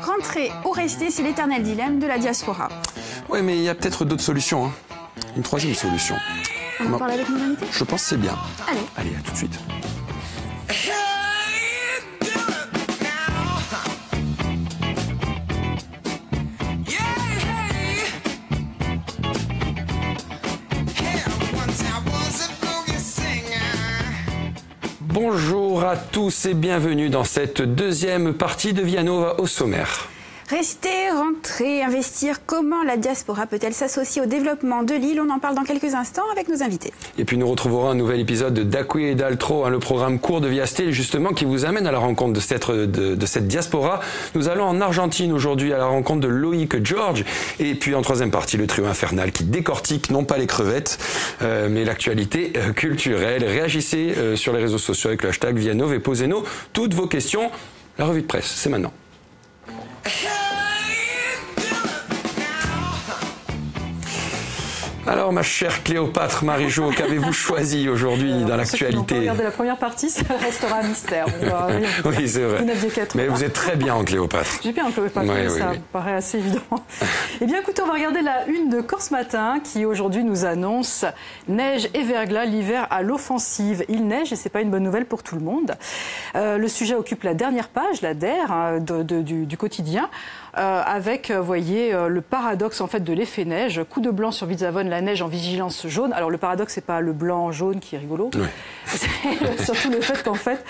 Rentrer ou rester, c'est l'éternel dilemme de la diaspora. Oui, mais il y a peut-être d'autres solutions. Hein. Une troisième solution. On en parle avec nos invités ? Je pense que c'est bien. Allez. Allez, à tout de suite. Bonjour à tous et bienvenue dans cette deuxième partie de Via Nova au sommaire. Rester, rentrer, investir, comment la diaspora peut-elle s'associer au développement de l'île ? On en parle dans quelques instants avec nos invités. Et puis nous retrouverons un nouvel épisode d'Acqui et d'Altro, le programme court de Via Stella, justement, qui vous amène à la rencontre de cette diaspora. Nous allons en Argentine aujourd'hui à la rencontre de Loïc George. Et puis en troisième partie, le trio infernal qui décortique non pas les crevettes, mais l'actualité culturelle. Réagissez sur les réseaux sociaux avec le hashtag Via Nova et posez-nous toutes vos questions. La revue de presse, c'est maintenant. Alors, ma chère Cléopâtre Marie-Jo, qu'avez-vous choisi aujourd'hui dans l'actualité ? Regardez la première partie, ça restera un mystère. Oui, c'est vrai. Vous n'aviez qu'à Mais vous êtes très bien en Cléopâtre. J'ai bien en Cléopâtre, ça me paraît assez évident. Eh bien, écoutez, on va regarder la une de Corse Matin qui aujourd'hui nous annonce neige et verglas, l'hiver à l'offensive. Il neige et c'est pas une bonne nouvelle pour tout le monde. Le sujet occupe la dernière page, la DER du quotidien. Avec, vous voyez, le paradoxe en fait de l'effet neige. Coup de blanc sur Vizavone, la neige en vigilance jaune. Alors le paradoxe, c'est pas le blanc jaune qui est rigolo. Oui. C'est surtout le fait qu'en fait,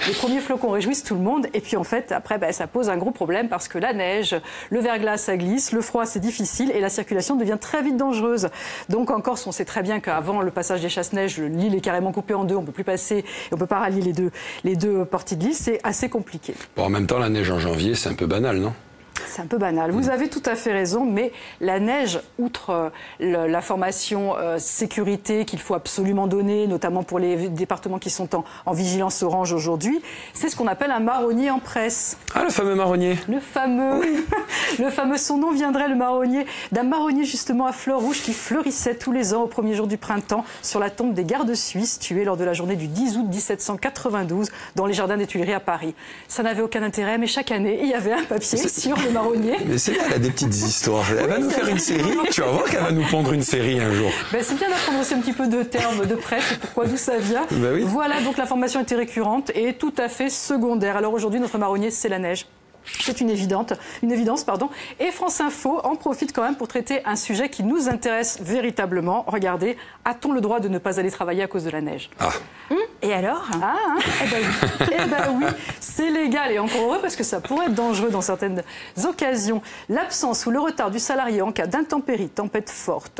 les premiers flocons réjouissent tout le monde. Et puis en fait, après, ça pose un gros problème parce que la neige, le verglas, ça glisse, le froid, c'est difficile et la circulation devient très vite dangereuse. Donc en Corse, on sait très bien qu'avant le passage des chasse-neige, l'île est carrément coupée en deux. On peut plus passer, et on peut pas rallier les deux parties de l'île. C'est assez compliqué. Bon, en même temps, la neige en janvier, c'est un peu banal, non ? C'est un peu banal. Vous avez tout à fait raison, mais la neige, outre l'information sécurité qu'il faut absolument donner, notamment pour les départements qui sont en vigilance orange aujourd'hui, c'est ce qu'on appelle un marronnier en presse. Ah, le fameux marronnier. Le fameux, son nom viendrait, le marronnier, d'un marronnier justement à fleurs rouges qui fleurissait tous les ans au premier jour du printemps sur la tombe des gardes suisses tués lors de la journée du 10 août 1792 dans les jardins des Tuileries à Paris. Ça n'avait aucun intérêt, mais chaque année, il y avait un papier sur le marronnier. Mais c'est là, elle a des petites histoires. Elle va nous faire une série. Tu vas voir qu'elle va nous pondre une série un jour. C'est bien d'apprendre aussi un petit peu de termes de presse et pourquoi, d'où ça vient. Oui. Voilà, donc l'information était récurrente et tout à fait secondaire. Alors aujourd'hui, notre marronnier, c'est la neige. C'est une évidence. Et France Info en profite quand même pour traiter un sujet qui nous intéresse véritablement. Regardez, a-t-on le droit de ne pas aller travailler à cause de la neige ? Et alors ? Oui, c'est légal et encore heureux parce que ça pourrait être dangereux dans certaines occasions. L'absence ou le retard du salarié en cas d'intempérie, tempête forte,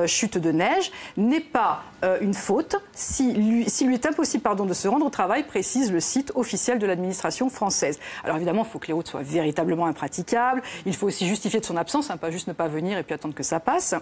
chute de neige n'est pas une faute s'il lui est impossible de se rendre au travail, précise le site officiel de l'administration française. Alors évidemment, il faut que les routes soient véritablement impraticables. Il faut aussi justifier de son absence, pas juste ne pas venir et puis attendre que ça passe.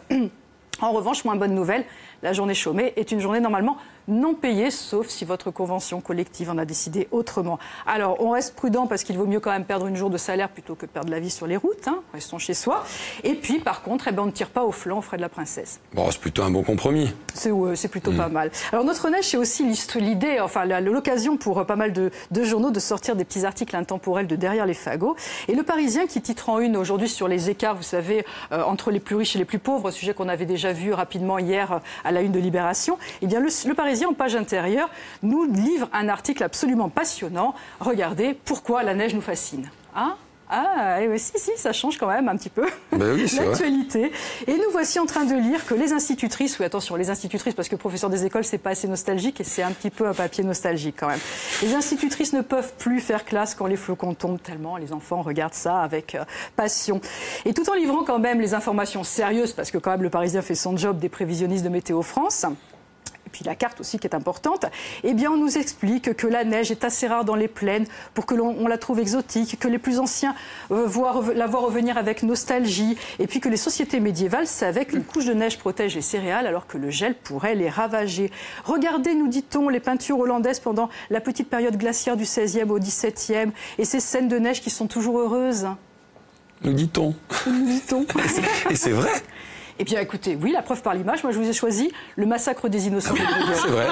En revanche, moins bonne nouvelle, la journée chômée est une journée normalement non payée, sauf si votre convention collective en a décidé autrement. Alors, on reste prudent parce qu'il vaut mieux quand même perdre une jour de salaire plutôt que perdre la vie sur les routes. Restons chez soi. Et puis, par contre, on ne tire pas au flanc aux frais de la princesse. Bon, c'est plutôt un bon compromis. C'est plutôt pas mal. Alors, notre neige, c'est aussi l'idée, l'occasion pour pas mal de journaux de sortir des petits articles intemporels de derrière les fagots. Et le Parisien qui titre en une aujourd'hui sur les écarts, vous savez, entre les plus riches et les plus pauvres, sujet qu'on avait déjà vu rapidement hier à la une de Libération. Eh bien, le Parisien, en page intérieure, nous livre un article absolument passionnant. Regardez pourquoi la neige nous fascine. Si, ça change quand même un petit peu l'actualité. Et nous voici en train de lire que les institutrices, les institutrices, parce que professeur des écoles, c'est pas assez nostalgique et c'est un petit peu un papier nostalgique quand même. Les institutrices ne peuvent plus faire classe quand les flocons tombent tellement les enfants regardent ça avec passion. Et tout en livrant quand même les informations sérieuses, parce que quand même le Parisien fait son job des prévisionnistes de Météo France, puis la carte aussi qui est importante, eh bien on nous explique que la neige est assez rare dans les plaines pour que l'on la trouve exotique, que les plus anciens la voient revenir avec nostalgie, et puis que les sociétés médiévales savaient qu'une couche de neige protège les céréales alors que le gel pourrait les ravager. Regardez, nous dit-on, les peintures hollandaises pendant la petite période glaciaire du XVIe au XVIIe et ces scènes de neige qui sont toujours heureuses. Nous dit-on. Et c'est vrai. Eh bien, écoutez, oui, la preuve par l'image. Moi, je vous ai choisi le massacre des innocents. C'est vrai.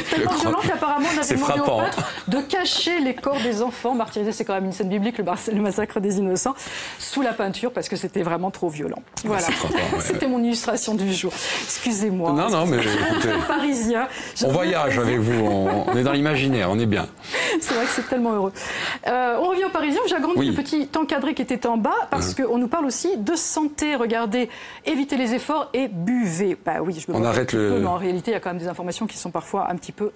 Tellement violent qu'apparemment on avait demandé frappant, au peintre de cacher les corps des enfants martyrisés, c'est quand même une scène biblique, le massacre des innocents, sous la peinture parce que c'était vraiment trop violent. Voilà, c'était mon illustration du jour. Excusez-moi. Non, mais écoutez, parisien. On voyage avec vous, on est dans l'imaginaire, on est bien. C'est vrai que c'est tellement heureux. On revient aux Parisiens, j'agrandis le petit encadré qui était en bas parce qu'on nous parle aussi de santé. Regardez, évitez les efforts et buvez. Bah oui, je me On arrête le... mais en réalité, il y a quand même des informations qui sont parfois un petit peu...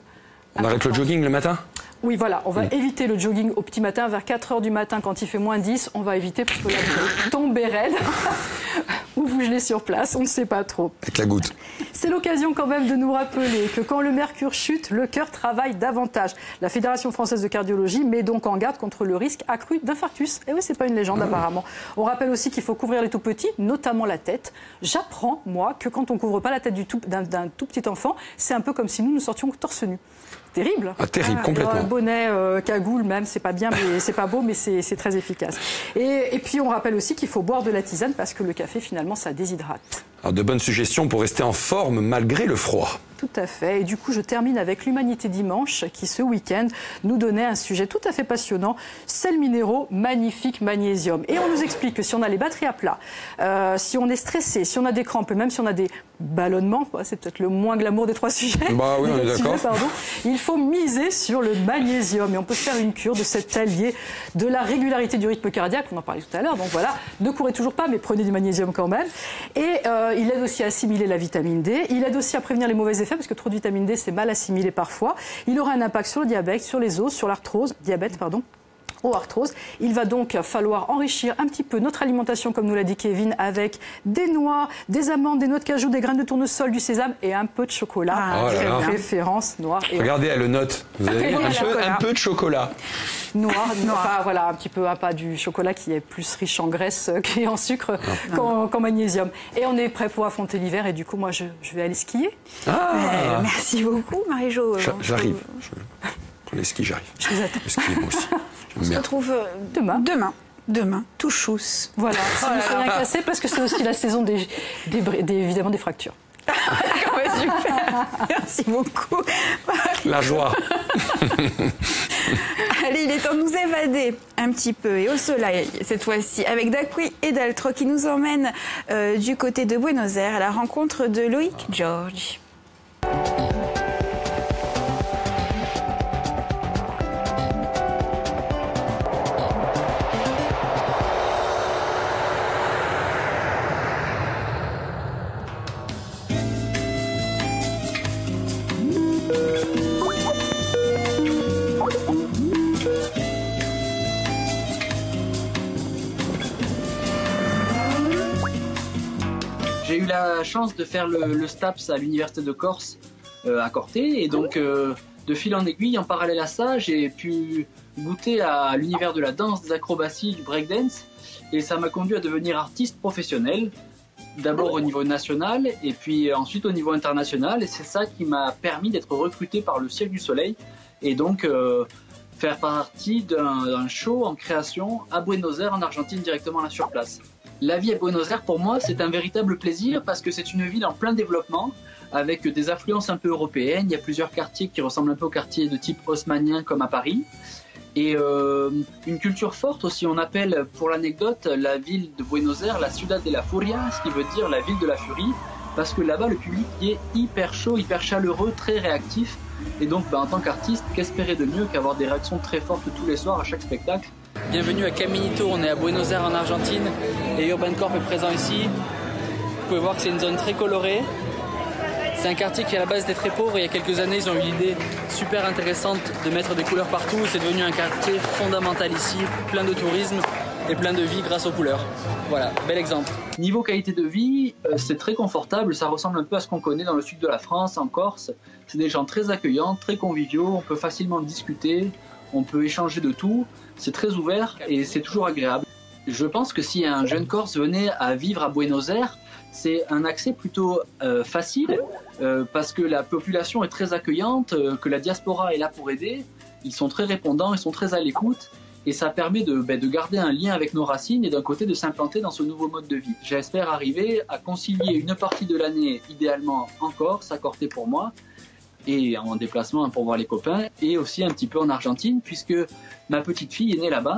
On arrête le jogging le matin ? Oui, voilà, on va éviter le jogging au petit matin, vers 4h du matin, quand il fait moins 10, on va éviter parce que là, vous allez tomber raide ou vous gelez sur place, on ne sait pas trop. Avec la goutte. C'est l'occasion quand même de nous rappeler que quand le mercure chute, le cœur travaille davantage. La Fédération française de cardiologie met donc en garde contre le risque accru d'infarctus. Et oui, c'est pas une légende apparemment. On rappelle aussi qu'il faut couvrir les tout petits, notamment la tête. J'apprends, moi, que quand on couvre pas la tête d'un tout petit enfant, c'est un peu comme si nous sortions torse nu. Terrible. Ah, terrible, complètement. Un bonnet, cagoule même, c'est pas bien, mais c'est pas beau, mais c'est très efficace. Et puis on rappelle aussi qu'il faut boire de la tisane parce que le café finalement ça déshydrate. Alors, de bonnes suggestions pour rester en forme malgré le froid. Tout à fait. Et du coup, je termine avec l'Humanité Dimanche qui, ce week-end, nous donnait un sujet tout à fait passionnant, sels minéraux, magnifique magnésium. Et on nous explique que si on a les batteries à plat, si on est stressé, si on a des crampes, et même si on a des ballonnements, c'est peut-être le moins glamour des trois sujets. Bah oui, on est d'accord. Il faut miser sur le magnésium. Et on peut faire une cure de cet allié de la régularité du rythme cardiaque, on en parlait tout à l'heure. Donc voilà, ne courez toujours pas, mais prenez du magnésium quand même. Et il aide aussi à assimiler la vitamine D. Il aide aussi à prévenir les mauvais effets, parce que trop de vitamine D, c'est mal assimilé parfois. Il aura un impact sur le diabète, sur les os, sur l'arthrose, arthrose. Il va donc falloir enrichir un petit peu notre alimentation, comme nous l'a dit Kevin, avec des noix, des amandes, des noix de cajou, des graines de tournesol, du sésame et un peu de chocolat. Préférence noire. Et regardez, elle le note. Vous avez un peu de chocolat. Noir. Enfin, voilà, un petit peu, pas du chocolat qui est plus riche en graisse qu'en sucre qu'en magnésium. Et on est prêt pour affronter l'hiver. Et du coup, moi, je vais aller skier. Merci beaucoup, Marie-Jo. J'arrive. Pour les skis, j'arrive. Je vous attends. Le ski, moi aussi. On se retrouve demain, tout chousse. Voilà, si vous soyez rien cassé, parce que c'est aussi la saison évidemment des fractures. Super. Merci beaucoup. La joie. Allez, il est temps de nous évader un petit peu et au soleil cette fois-ci avec Dacqui et Daltro qui nous emmènent du côté de Buenos Aires à la rencontre de Loïc George. J'ai eu la chance de faire le STAPS à l'Université de Corse à Corté et donc de fil en aiguille, en parallèle à ça, j'ai pu goûter à l'univers de la danse, des acrobaties, du breakdance et ça m'a conduit à devenir artiste professionnel, d'abord au niveau national et puis ensuite au niveau international et c'est ça qui m'a permis d'être recruté par le Cirque du Soleil et donc faire partie d'un show en création à Buenos Aires en Argentine directement là sur place. La vie à Buenos Aires, pour moi, c'est un véritable plaisir parce que c'est une ville en plein développement avec des affluences un peu européennes. Il y a plusieurs quartiers qui ressemblent un peu aux quartiers de type haussmannien comme à Paris. Et une culture forte aussi. On appelle, pour l'anecdote, la ville de Buenos Aires la Ciudad de la Furia, ce qui veut dire la ville de la furie, parce que là-bas, le public est hyper chaud, hyper chaleureux, très réactif. Et donc, en tant qu'artiste, qu'espérer de mieux qu'avoir des réactions très fortes tous les soirs à chaque spectacle. Bienvenue à Caminito, on est à Buenos Aires en Argentine et Urban Corp est présent ici. Vous pouvez voir que c'est une zone très colorée. C'est un quartier qui à la base était très pauvre et il y a quelques années ils ont eu l'idée super intéressante de mettre des couleurs partout. C'est devenu un quartier fondamental ici, plein de tourisme et plein de vie grâce aux couleurs. Voilà, bel exemple. Niveau qualité de vie, c'est très confortable, ça ressemble un peu à ce qu'on connaît dans le sud de la France, en Corse. C'est des gens très accueillants, très conviviaux, on peut facilement discuter, on peut échanger de tout. C'est très ouvert et c'est toujours agréable. Je pense que si un jeune Corse venait à vivre à Buenos Aires, c'est un accès plutôt facile parce que la population est très accueillante, que la diaspora est là pour aider. Ils sont très répondants, ils sont très à l'écoute et ça permet de garder un lien avec nos racines et d'un côté de s'implanter dans ce nouveau mode de vie. J'espère arriver à concilier une partie de l'année idéalement en Corse, à Corté pour moi, et en déplacement pour voir les copains, et aussi un petit peu en Argentine, puisque ma petite fille est née là-bas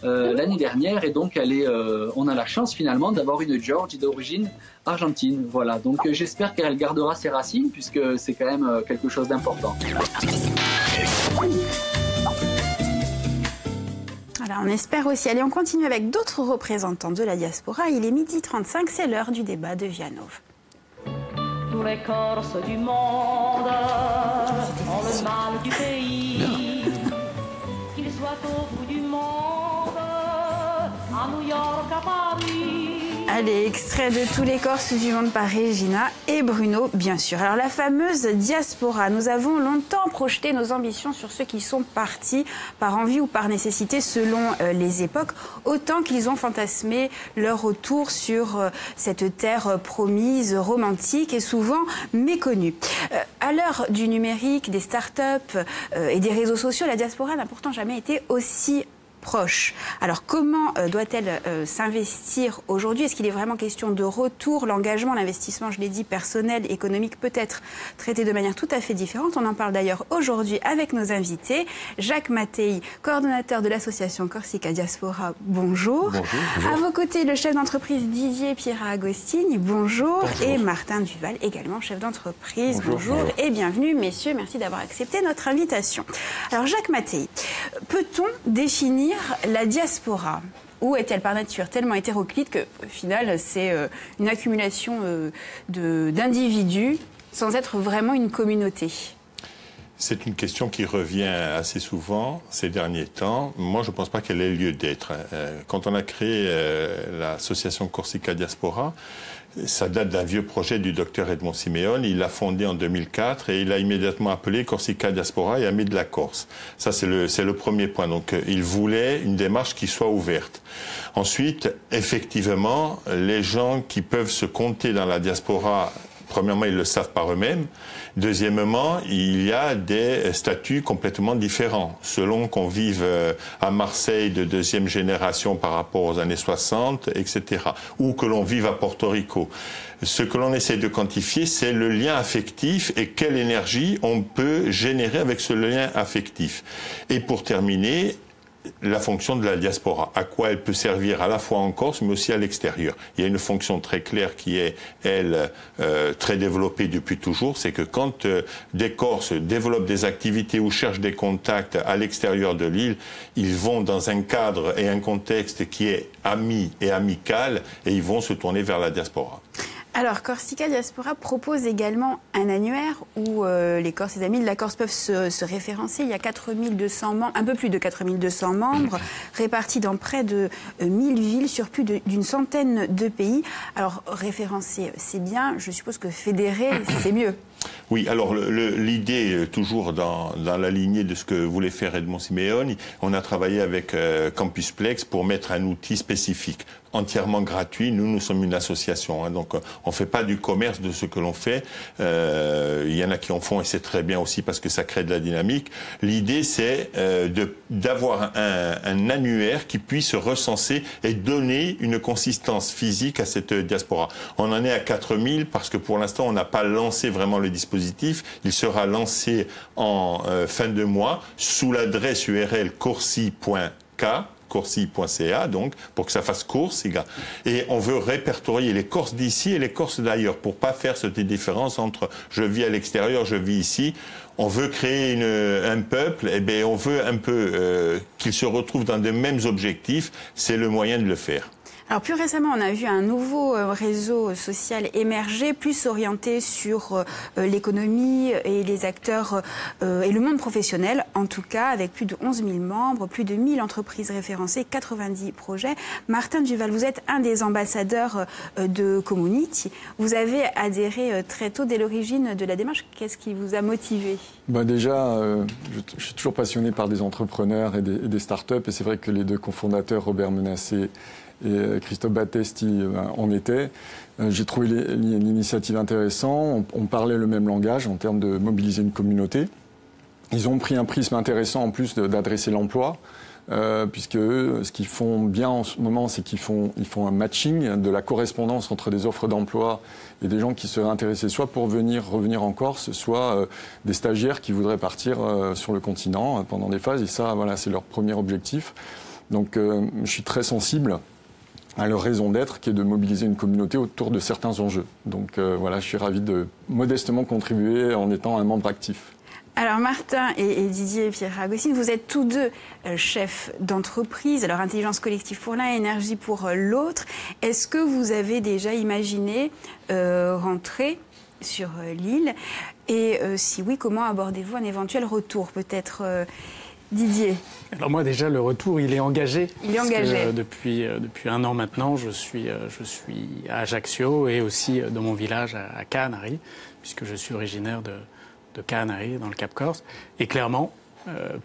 l'année dernière, et donc on a la chance finalement d'avoir une George d'origine argentine. Voilà, donc j'espère qu'elle gardera ses racines, puisque c'est quand même quelque chose d'important. Voilà, on espère aussi. Allez, on continue avec d'autres représentants de la diaspora. Il est 12h35, c'est l'heure du débat de Vianov. Tous les Corses du monde ont le mal du pays, qu'ils soient au bout du monde, à New York, à Paris. Allez, extrait de tous les Corses du monde par Regina et Bruno, bien sûr. Alors, la fameuse diaspora, nous avons longtemps projeté nos ambitions sur ceux qui sont partis par envie ou par nécessité selon les époques, autant qu'ils ont fantasmé leur retour sur cette terre promise, romantique et souvent méconnue. À l'heure du numérique, des startups et des réseaux sociaux, la diaspora n'a pourtant jamais été aussi proche. Alors, comment doit-elle s'investir aujourd'hui? Est-ce qu'il est vraiment question de retour? L'engagement, l'investissement, je l'ai dit, personnel, économique, peut être traité de manière tout à fait différente. On en parle d'ailleurs aujourd'hui avec nos invités. Jacques Mattei, coordonnateur de l'association Corsica Diaspora, bonjour. Bonjour. À vos côtés, le chef d'entreprise Didier Piera Agostini, bonjour. Et Martin Duval, également chef d'entreprise, bonjour. Et bienvenue, messieurs. Merci d'avoir accepté notre invitation. Alors, Jacques Mattei, peut-on définir la diaspora, ou est-elle par nature tellement hétéroclite qu'au final c'est une accumulation d'individus sans être vraiment une communauté? C'est une question qui revient assez souvent ces derniers temps. Moi, je ne pense pas qu'elle ait lieu d'être. Quand on a créé l'association Corsica Diaspora, ça date d'un vieux projet du docteur Edmond Siméon. Il l'a fondé en 2004 et il a immédiatement appelé Corsica Diaspora et Amis de la Corse. Ça, c'est le premier point. Donc, il voulait une démarche qui soit ouverte. Ensuite, effectivement, les gens qui peuvent se compter dans la diaspora, premièrement, ils le savent par eux-mêmes. Deuxièmement, il y a des statuts complètement différents. Selon qu'on vive à Marseille de deuxième génération par rapport aux années 60, etc. Ou que l'on vive à Porto Rico. Ce que l'on essaie de quantifier, c'est le lien affectif et quelle énergie on peut générer avec ce lien affectif. Et pour terminer, la fonction de la diaspora, à quoi elle peut servir à la fois en Corse mais aussi à l'extérieur. Il y a une fonction très claire qui est, elle, très développée depuis toujours, c'est que quand des Corses développent des activités ou cherchent des contacts à l'extérieur de l'île, ils vont dans un cadre et un contexte qui est ami et amical et ils vont se tourner vers la diaspora. Alors, Corsica Diaspora propose également un annuaire où les Corses et Amis de la Corse peuvent se référencer. Il y a 4200 membres, un peu plus de 4200 membres, répartis dans près de 1000 villes sur plus d'une centaine de pays. Alors, référencer, c'est bien. Je suppose que fédérer, c'est mieux. Oui, alors l'idée, toujours dans la lignée de ce que voulait faire Edmond Siméon, on a travaillé avec Campusplex pour mettre un outil spécifique, entièrement gratuit. Nous sommes une association, hein, donc on fait pas du commerce de ce que l'on fait. Il y en a qui en font et c'est très bien aussi parce que ça crée de la dynamique. L'idée, c'est d'avoir un annuaire qui puisse recenser et donner une consistance physique à cette diaspora. On en est à 4000 parce que pour l'instant, on n'a pas lancé vraiment le dispositif. Il sera lancé en fin de mois sous l'adresse URL corsi.ca, donc, pour que ça fasse Corsica. Et on veut répertorier les Corses d'ici et les Corses d'ailleurs, pour pas faire cette différence entre je vis à l'extérieur, je vis ici. On veut créer un peuple, et bien on veut un peu qu'il se retrouve dans les mêmes objectifs. C'est le moyen de le faire. Alors plus récemment, on a vu un nouveau réseau social émerger, plus orienté sur l'économie et les acteurs et le monde professionnel, en tout cas, avec plus de 11 000 membres, plus de 1000 entreprises référencées, 90 projets. Martin Duval, vous êtes un des ambassadeurs de Community. Vous avez adhéré très tôt, dès l'origine de la démarche. Qu'est-ce qui vous a motivé ? Déjà, je suis toujours passionné par des entrepreneurs et des startups, et c'est vrai que les deux cofondateurs, Robert Menassé et Christophe Battesti, en étaient. J'ai trouvé l'initiative intéressante. On parlait le même langage en termes de mobiliser une communauté. Ils ont pris un prisme intéressant en plus d'adresser l'emploi. puisque eux, ce qu'ils font bien en ce moment, c'est qu'ils font un matching, de la correspondance entre des offres d'emploi et des gens qui seraient intéressés soit pour revenir en Corse, soit des stagiaires qui voudraient partir sur le continent pendant des phases. Et ça, voilà, c'est leur premier objectif. Donc, je suis très sensible à leur raison d'être, qui est de mobiliser une communauté autour de certains enjeux. Donc voilà, je suis ravi de modestement contribuer en étant un membre actif. Alors Martin et Didier Pierre-Agostine, vous êtes tous deux chefs d'entreprise, alors intelligence collective pour l'un, énergie pour l'autre. Est-ce que vous avez déjà imaginé rentrer sur l'île? Et si oui, comment abordez-vous un éventuel retour? Peut-être Didier. Alors moi déjà le retour il est engagé. Il est engagé. Depuis 1 an maintenant je suis à Ajaccio et aussi dans mon village à Caanari, puisque je suis originaire de Caanari dans le Cap Corse. Et clairement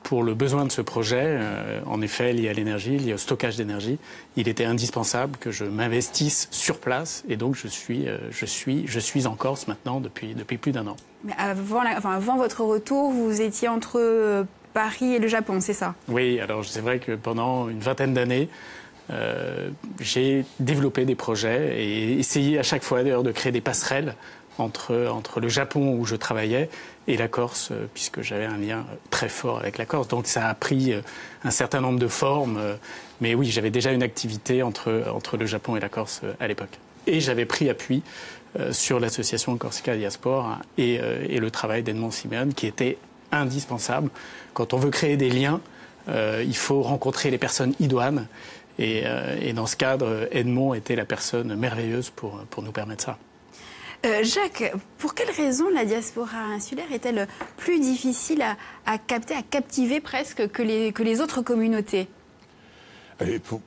pour le besoin de ce projet, en effet lié à l'énergie, lié au stockage d'énergie, il était indispensable que je m'investisse sur place et donc je suis en Corse maintenant depuis plus d'1 an. Mais avant votre retour, vous étiez entre Paris et le Japon, c'est ça? Oui, alors c'est vrai que pendant une 20aine d'années, j'ai développé des projets et essayé à chaque fois d'ailleurs de créer des passerelles entre le Japon où je travaillais et la Corse, puisque j'avais un lien très fort avec la Corse. Donc ça a pris un certain nombre de formes, mais oui, j'avais déjà une activité entre le Japon et la Corse à l'époque. Et j'avais pris appui sur l'association Corsica Diaspora et le travail d'Edmond Simeone qui était indispensable. Quand on veut créer des liens, il faut rencontrer les personnes idoines. Et dans ce cadre, Edmond était la personne merveilleuse pour nous permettre ça. Jacques, pour quelle raison la diaspora insulaire est-elle plus difficile à capter, à captiver presque que les autres communautés?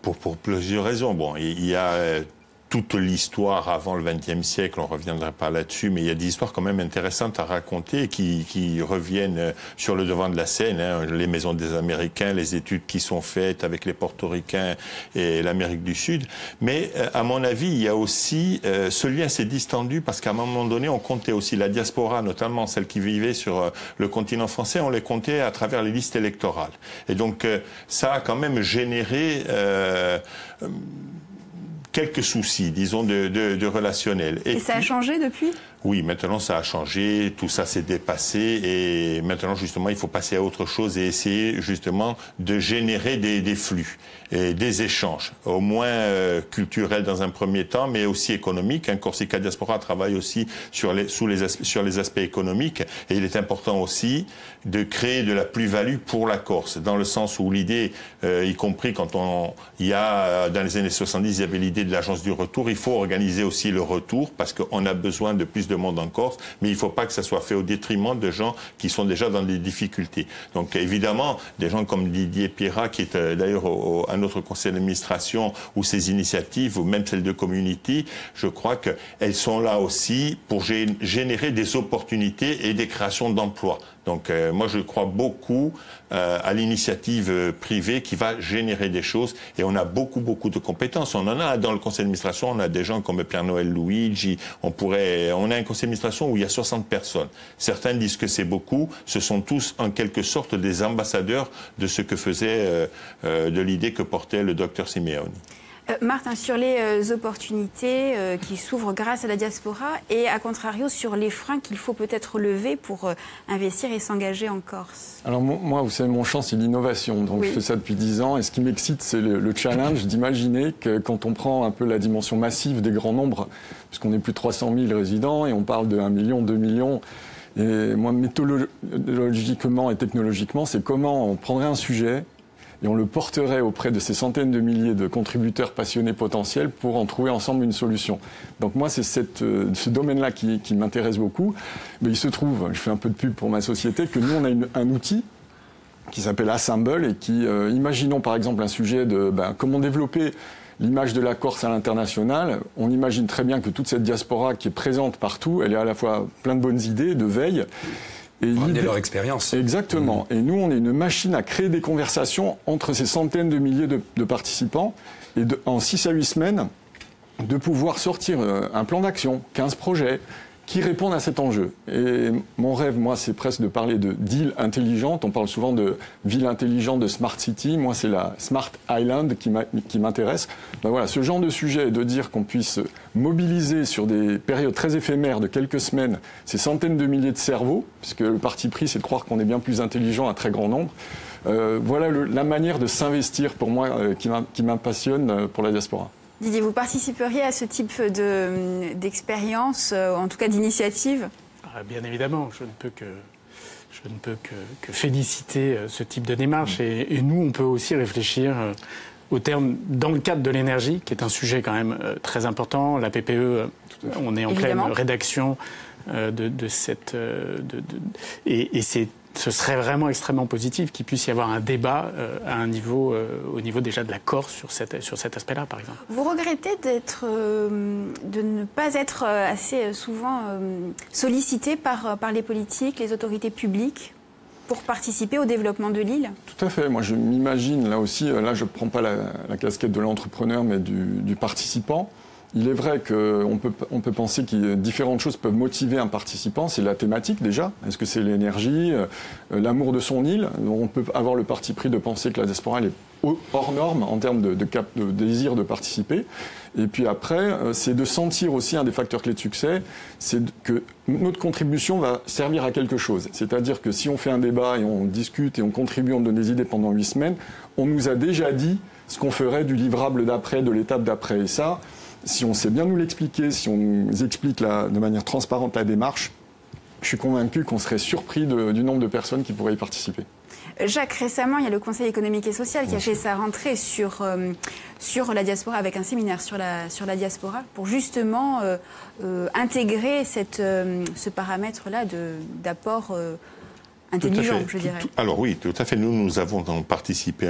Pour plusieurs raisons. Bon, il y a toute l'histoire avant le XXe siècle, on ne reviendra pas là-dessus, mais il y a des histoires quand même intéressantes à raconter qui reviennent sur le devant de la scène. Hein, les maisons des Américains, les études qui sont faites avec les Portoricains et l'Amérique du Sud. Mais à mon avis, il y a aussi ce lien s'est distendu parce qu'à un moment donné, on comptait aussi la diaspora, notamment celle qui vivait sur le continent français, on les comptait à travers les listes électorales. Et donc ça a quand même généré quelques soucis, disons, de relationnel. Et ça a changé depuis ? Oui, maintenant ça a changé, tout ça s'est dépassé et maintenant justement il faut passer à autre chose et essayer justement de générer des flux et des échanges, au moins culturels dans un premier temps, mais aussi économiques. Corsica Diaspora travaille aussi sur les aspects économiques et il est important aussi de créer de la plus-value pour la Corse, dans le sens où l'idée, y compris quand dans les années 70, il y avait l'idée de l'agence du retour, il faut organiser aussi le retour parce qu'on a besoin de plus de monde en Corse, mais il ne faut pas que ça soit fait au détriment de gens qui sont déjà dans des difficultés. Donc évidemment, des gens comme Didier Pierrat, qui est d'ailleurs à notre conseil d'administration, ou ces initiatives, ou même celles de Community, je crois qu'elles sont là aussi pour générer des opportunités et des créations d'emplois. Donc moi je crois beaucoup à l'initiative privée qui va générer des choses et on a beaucoup de compétences. On en a dans le conseil d'administration, on a des gens comme Pierre-Noël Luigi, on a un conseil d'administration où il y a 60 personnes. Certains disent que c'est beaucoup, ce sont tous en quelque sorte des ambassadeurs de ce que faisait, de l'idée que portait le docteur Simeone. Martin, sur les opportunités qui s'ouvrent grâce à la diaspora et, à contrario, sur les freins qu'il faut peut-être lever pour investir et s'engager en Corse. Alors moi, vous savez, mon champ, c'est l'innovation. Donc oui. Je fais ça depuis 10 ans et ce qui m'excite, c'est le challenge d'imaginer que quand on prend un peu la dimension massive des grands nombres, puisqu'on est plus de 300 000 résidents et on parle de 1 million, 2 millions, et moi, méthodologiquement et technologiquement, c'est comment on prendrait un sujet et on le porterait auprès de ces centaines de milliers de contributeurs passionnés potentiels pour en trouver ensemble une solution. Donc moi, c'est ce domaine-là qui m'intéresse beaucoup. Mais il se trouve, je fais un peu de pub pour ma société, que nous, on a un outil qui s'appelle Assemble et qui, imaginons par exemple un sujet de comment développer l'image de la Corse à l'international. On imagine très bien que toute cette diaspora qui est présente partout, elle est à la fois plein de bonnes idées, de veille, et ramener leur expérience. Exactement. Et nous, on est une machine à créer des conversations entre ces centaines de milliers de participants et en 6 à 8 semaines, de pouvoir sortir un plan d'action, 15 projets, qui répondent à cet enjeu. Et mon rêve, moi, c'est presque de parler de d'îles intelligentes. On parle souvent de ville intelligente, de smart city. Moi, c'est la Smart Island qui m'intéresse. Ben voilà, ce genre de sujet, de dire qu'on puisse mobiliser sur des périodes très éphémères de quelques semaines ces centaines de milliers de cerveaux, puisque le parti pris, c'est de croire qu'on est bien plus intelligent à très grand nombre. Voilà la manière de s'investir, pour moi, qui m'impressionne pour la diaspora. Didier, vous participeriez à ce type d'expérience, en tout cas d'initiative ? Bien évidemment, je ne peux que féliciter ce type de démarche. Et nous, on peut aussi réfléchir au terme, dans le cadre de l'énergie, qui est un sujet quand même très important. La PPE, on est en pleine rédaction de cette... Et ce serait vraiment extrêmement positif qu'il puisse y avoir un débat à un niveau, au niveau déjà de la Corse sur cet aspect-là, par exemple. Vous regrettez de ne pas être assez souvent sollicité par les politiques, les autorités publiques pour participer au développement de l'île ? Tout à fait. Moi, je m'imagine, là aussi, là, je ne prends pas la casquette de l'entrepreneur, mais du participant. Il est vrai qu'on peut penser que différentes choses peuvent motiver un participant. C'est la thématique déjà. Est-ce que c'est l'énergie, l'amour de son île ? On peut avoir le parti pris de penser que la diaspora elle est hors norme en termes de désir de participer. Et puis après, c'est de sentir aussi un des facteurs clés de succès, c'est que notre contribution va servir à quelque chose. C'est-à-dire que si on fait un débat et on discute et on contribue, on donne des idées pendant 8 semaines, on nous a déjà dit ce qu'on ferait du livrable d'après, de l'étape d'après. Et ça, si on sait bien nous l'expliquer, si on nous explique de manière transparente la démarche, je suis convaincu qu'on serait surpris du nombre de personnes qui pourraient y participer. Jacques, récemment, il y a le Conseil économique et social qui a fait sa rentrée sur la diaspora avec un séminaire sur la diaspora pour justement intégrer ce paramètre-là d'apport intelligent, je dirais. Alors oui, tout à fait. Nous avons donc participé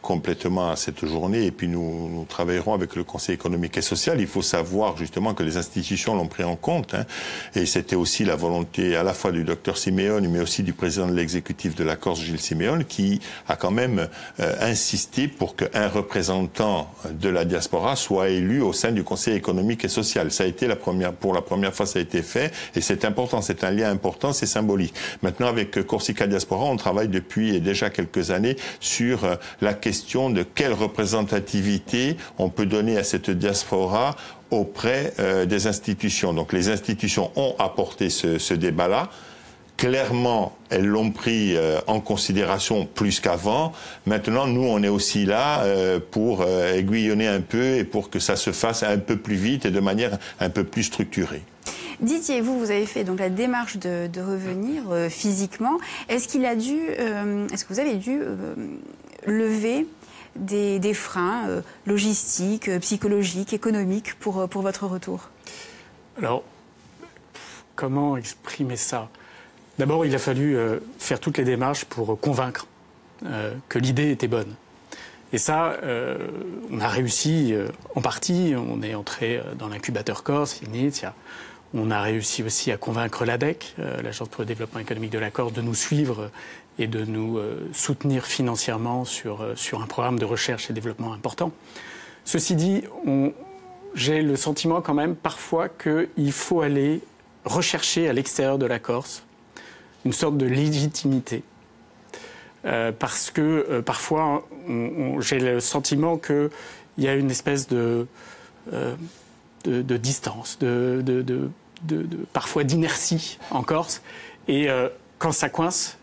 complètement à cette journée et puis nous travaillerons avec le Conseil économique et social. Il faut savoir justement que les institutions l'ont pris en compte et c'était aussi la volonté à la fois du docteur Simeone mais aussi du président de l'exécutif de la Corse, Gilles Simeone, qui a quand même insisté pour qu'un représentant de la diaspora soit élu au sein du Conseil économique et social. Ça a été pour la première fois, ça a été fait et c'est important, c'est un lien important, c'est symbolique. Maintenant, avec Corsica Diaspora, on travaille depuis déjà quelques années sur la question de quelle représentativité on peut donner à cette diaspora auprès des institutions. Donc les institutions ont apporté ce débat-là. Clairement, elles l'ont pris en considération plus qu'avant. Maintenant, nous, on est aussi là pour aiguillonner un peu et pour que ça se fasse un peu plus vite et de manière un peu plus structurée. Didier, vous avez fait donc la démarche de revenir physiquement. Est-ce que vous avez dû lever des freins logistiques, psychologiques, économiques pour votre retour ? Alors, comment exprimer ça ? D'abord, il a fallu faire toutes les démarches pour convaincre que l'idée était bonne. Et ça, on a réussi en partie. On est entré dans l'incubateur Corse, Initia. On a réussi aussi à convaincre l'ADEC, l'Agence pour le développement économique de la Corse, de nous suivre et de nous soutenir financièrement sur un programme de recherche et développement important. Ceci dit, j'ai le sentiment quand même parfois qu'il faut aller rechercher à l'extérieur de la Corse une sorte de légitimité. Parce que parfois, j'ai le sentiment qu'il y a une espèce de distance, parfois d'inertie en Corse. Et quand ça coince,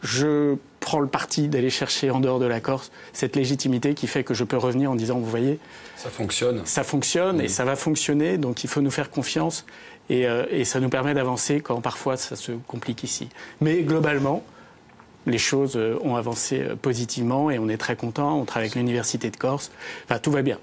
je prends le parti d'aller chercher en dehors de la Corse cette légitimité qui fait que je peux revenir en disant, vous voyez, ça fonctionne. Ça fonctionne et ça va fonctionner, donc il faut nous faire confiance et ça nous permet d'avancer quand parfois ça se complique ici. Mais globalement, les choses ont avancé positivement et on est très content. On travaille avec l'Université de Corse. Enfin, tout va bien.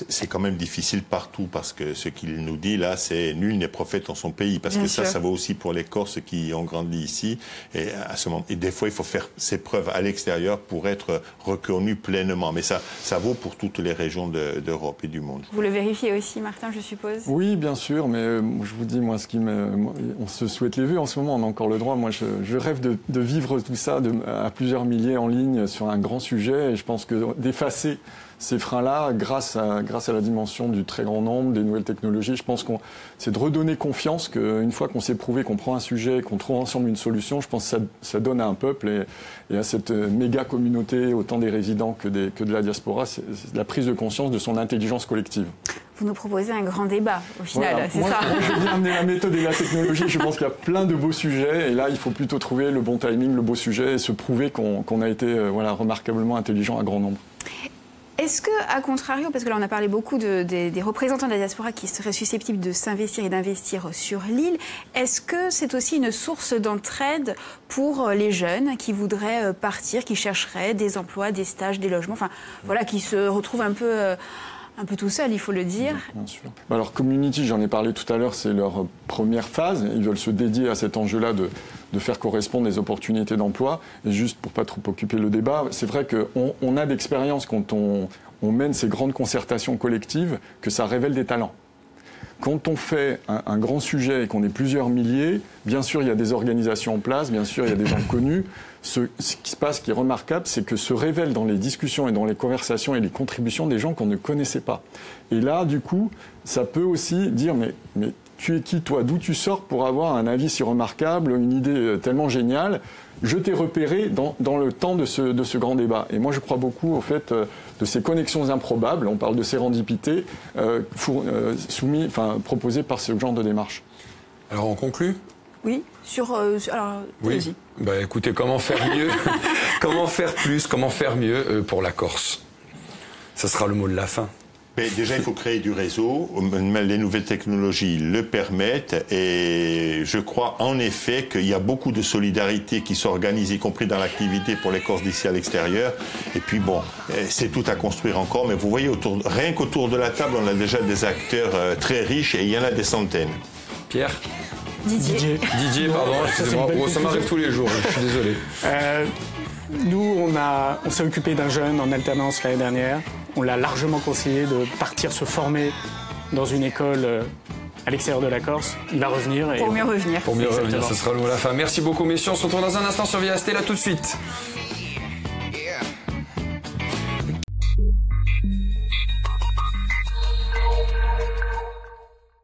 C'est quand même difficile partout parce que ce qu'il nous dit là, c'est nul n'est prophète en son pays. Parce bien que sûr. Ça vaut aussi pour les Corses qui ont grandi ici. Et à ce moment, et des fois, il faut faire ses preuves à l'extérieur pour être reconnu pleinement. Mais ça vaut pour toutes les régions d'Europe et du monde. Vous le vérifiez aussi, Martin, je suppose ? Oui, bien sûr. Mais je vous dis, moi, on se souhaite les vœux. En ce moment, on a encore le droit. Moi, je rêve de vivre tout ça à plusieurs milliers en ligne sur un grand sujet. Et je pense que d'effacer ces freins-là grâce à la dimension du très grand nombre, des nouvelles technologies. Je pense c'est de redonner confiance qu'une fois qu'on s'est prouvé qu'on prend un sujet, qu'on trouve ensemble une solution, je pense que ça donne à un peuple et à cette méga communauté, autant des résidents que de la diaspora, c'est la prise de conscience de son intelligence collective. Vous nous proposez un grand débat, au final, voilà. c'est ça. Moi, je viens amener la méthode et la technologie. Je pense qu'il y a plein de beaux sujets. Et là, il faut plutôt trouver le bon timing, le beau sujet et se prouver qu'on a été remarquablement intelligent à grand nombre. Est-ce que, à contrario, parce que là on a parlé beaucoup des représentants de la diaspora qui seraient susceptibles de s'investir et d'investir sur l'île, est-ce que c'est aussi une source d'entraide pour les jeunes qui voudraient partir, qui chercheraient des emplois, des stages, des logements, enfin voilà, qui se retrouvent un peu tout seul, il faut le dire. Bien sûr. Alors Community, j'en ai parlé tout à l'heure, c'est leur première phase. Ils veulent se dédier à cet enjeu-là de faire correspondre les opportunités d'emploi. Et juste pour pas trop occuper le débat, c'est vrai qu'on a d'expérience quand on mène ces grandes concertations collectives que ça révèle des talents. Quand on fait un grand sujet et qu'on est plusieurs milliers, bien sûr il y a des organisations en place, bien sûr il y a des gens connus. Ce qui se passe, qui est remarquable, c'est que se révèlent dans les discussions et dans les conversations et les contributions des gens qu'on ne connaissait pas. Et là, du coup, ça peut aussi dire mais tu es qui toi, d'où tu sors pour avoir un avis si remarquable, une idée tellement géniale. Je t'ai repéré dans le temps de ce grand débat. Et moi, je crois beaucoup au fait de ces connexions improbables. On parle de sérendipité proposées par ce genre de démarche. Alors, on conclut ? Oui, alors, oui. Bah, écoutez, comment faire mieux, comment faire plus, comment faire mieux pour la Corse ? Ça sera le mot de la fin. Mais déjà, il faut créer du réseau. Les nouvelles technologies le permettent. Et je crois en effet qu'il y a beaucoup de solidarité qui s'organise, y compris dans l'activité pour les Corses d'ici à l'extérieur. Et puis bon, c'est tout à construire encore. Mais vous voyez, rien qu'autour de la table, on a déjà des acteurs très riches et il y en a des centaines. Pierre ? Didier, pardon, excusez-moi. Ça m'arrive tous les jours, je suis désolé. Nous, on s'est occupé d'un jeune en alternance l'année dernière. On l'a largement conseillé de partir se former dans une école à l'extérieur de la Corse. Il va revenir. Pour mieux revenir. Pour mieux revenir, ce sera le mot de la fin. Merci beaucoup, messieurs. On se retrouve dans un instant sur Via Stella, tout de suite.